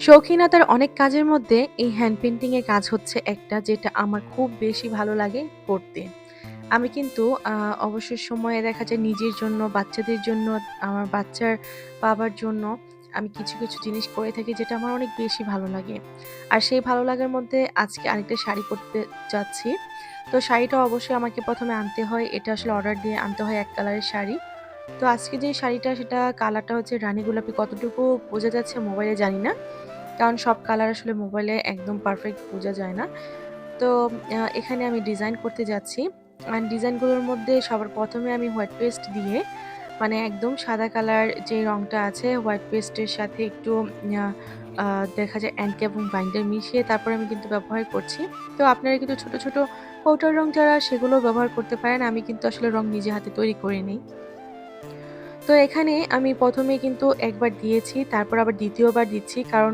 শৌখিনতার অনেক কাজের মধ্যে এই হ্যান্ড পেইন্টিং এর কাজ হচ্ছে একটা যেটা আমার খুব বেশি ভালো লাগে করতে। আমি কিন্তু অবসর সময়ে দেখা যায় নিজের জন্য, বাচ্চাদের জন্য, আমার বাচ্চার বাবার জন্য আমি কিছু জিনিস করে থাকি যেটা আমার অনেক বেশি ভালো লাগে। আর সেই ভালো লাগার মধ্যে আজকে আরেকটা শাড়ি করতে যাচ্ছি। তো শাড়িটা অবশ্যই আমাকে ১ম এ আনতে হয়। এটা আসলে অর্ডার দিয়ে আনতে হয় এক কালারের শাড়ি। তো আজকে যে শাড়িটা সেটা কালারটা হচ্ছে রানী গোলাপি, কতটুকু বোঝা যাচ্ছে মোবাইলে জানি না। কারণ সব কালার আসলে মোবাইলে একদম পারফেক্ট বোঝা যায় না। তো এখানে আমি ডিজাইন করতে যাচ্ছি। ডিজাইনগুলোর মধ্যে সবার ১ম এ আমি হোয়াইট পেস্ট দিয়ে মানে একদম সাদা কালার যে রংটা আছে হোয়াইট পেস্টের সাথে একটু আ আ দেখা যায় অ্যাঙ্কে এবং বাইন্ডার মিশিয়ে তারপরে আমি কিন্তু ব্যবহার করছি। তো আপনারা কিন্তু ছোট কৌটার রং যারা সেগুলোও ব্যবহার করতে পারেন। আমি কিন্তু আসলে রং নিজে হাতে তৈরি করে নেই। তো এখানে আমি ১ম এ কিন্তু একবার দিয়েছি, তারপর আবার ২য় বার দিচ্ছি। কারণ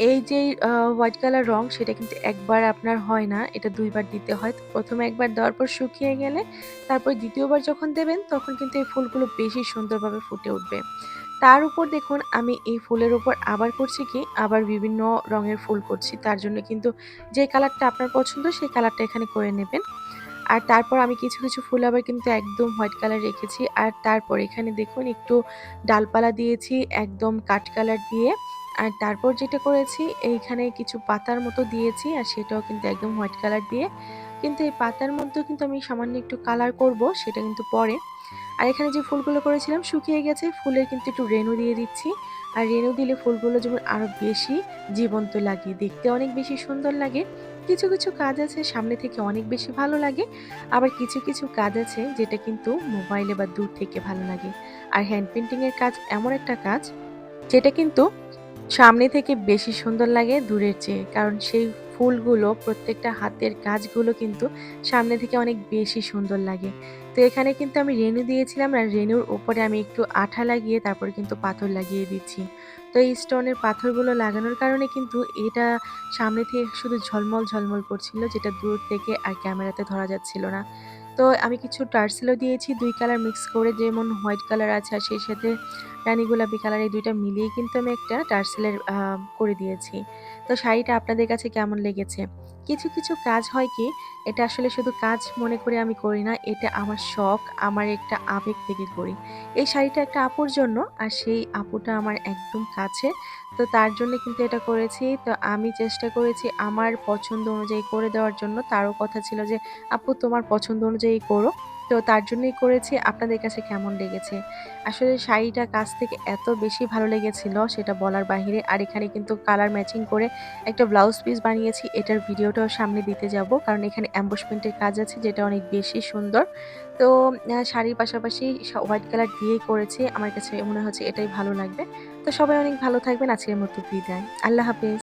এই যেই হোয়াইট কালার রং সেটা কিন্তু একবার আপনার হয় না, এটা ২ বার দিতে হয়। তো ১ম এ একবার দেওয়ার পর শুকিয়ে গেলে তারপর ২য় বার যখন দেবেন তখন কিন্তু এই ফুলগুলো বেশি সুন্দরভাবে ফুটে উঠবে। তার উপর দেখুন আমি এই ফুলের উপর আবার করছি কি, আবার বিভিন্ন রঙের ফুল করছি। তার জন্য কিন্তু যে কালারটা আপনার পছন্দ সেই কালারটা এখানে করে নেবেন। আর তারপর আমি কিছু ফুল আবার কিন্তু একদম হোয়াইট কালার রেখেছি। আর তারপর এখানে দেখুন একটু ডালপালা দিয়েছি একদম কাঠ কালার দিয়ে। আর তারপর যেটা করেছি এইখানে কিছু পাতার মতো দিয়েছি আর সেটাও কিন্তু একদম হোয়াইট কালার দিয়ে। কিন্তু এই পাতার মধ্যেও কিন্তু আমি সামান্য একটু কালার করব সেটা কিন্তু পরে। আর এখানে যে ফুলগুলো করেছিলাম শুকিয়ে গেছে, ফুলের কিন্তু একটু রেণু দিয়ে দিচ্ছি। আর রেণু দিলে ফুলগুলো যেমন আরো বেশি জীবন্ত লাগে, দেখতে অনেক বেশি সুন্দর লাগে। কিছু কাজ আছে সামনে থেকে অনেক বেশি ভালো লাগে। আবার কিছু কাজ আছে যেটা কিন্তু মোবাইলে বা দূর থেকে ভালো লাগে। আর হ্যান্ড পেইন্টিং এর কাজ এমন একটা কাজ যেটা কিন্তু সামনে থেকে বেশি সুন্দর লাগে দূরের চেয়ে। কারণ সেই ফুলগুলো প্রত্যেকটা হাতের কাজগুলো কিন্তু সামনে থেকে অনেক বেশি সুন্দর লাগে। তো এখানে কিন্তু আমি রেনু দিয়েছিলাম আর রেনুর উপরে আমি একটু আঠা লাগিয়ে তারপরে কিন্তু পাথর লাগিয়ে দিচ্ছি। তো এই স্টোনের পাথরগুলো লাগানোর কারণে কিন্তু এটা সামনে থেকে শুধু ঝলমল করছিল যেটা দূর থেকে আর ক্যামেরাতে ধরা যাচ্ছিল না। তো আমি কিছু টার্সেলও দিয়েছি ২ কালার মিক্স করে, যেমন হোয়াইট কালার আছে আর সেই সাথে রানী গোলাপি কালার, এই ২ টা মিলিয়েই কিন্তু আমি একটা টার্সেলের করে দিয়েছি। তো শাড়িটা আপনাদের কাছে কেমন লেগেছে? কিছু কাজ হয় কি, এটা আসলে শুধু কাজ মনে করে আমি করি না, এটা আমার শখ, আমার একটা আবেগ থেকে করি। এই শাড়িটা একটা আপুর জন্য আর সেই আপুটা আমার একদম কাছের। তো তার জন্য কিন্তু এটা করেছি। তো আমি চেষ্টা করেছি আমার পছন্দ অনুযায়ী করে দেওয়ার জন্য। তারও কথা ছিল যে, "আপু তোমার পছন্দ অনুযায়ী করো।" তো তার জন্যই করেছি। আপনাদের কাছে কেমন লেগেছে? আসলে শাড়িটা কাছ থেকে এত বেশি ভালো লেগেছিল সেটা বলার বাহিরে। আর এখানে কিন্তু কালার ম্যাচিং করে একটা ব্লাউজ পিস বানিয়েছি। এটার ভিডিওটাও সামনে দিতে যাব। কারণ এখানে এমবোসমেন্ট এর কাজ আছে যেটা অনেক বেশি সুন্দর। তো শাড়ির পাশাপাশি হোয়াইট কালার দিয়েই করেছি। আমার কাছে মনে হচ্ছে এটাই ভালো লাগবে। তো সবাই অনেক ভালো থাকবেন। আজকের মতো বিদায়। আল্লাহ হাফেজ।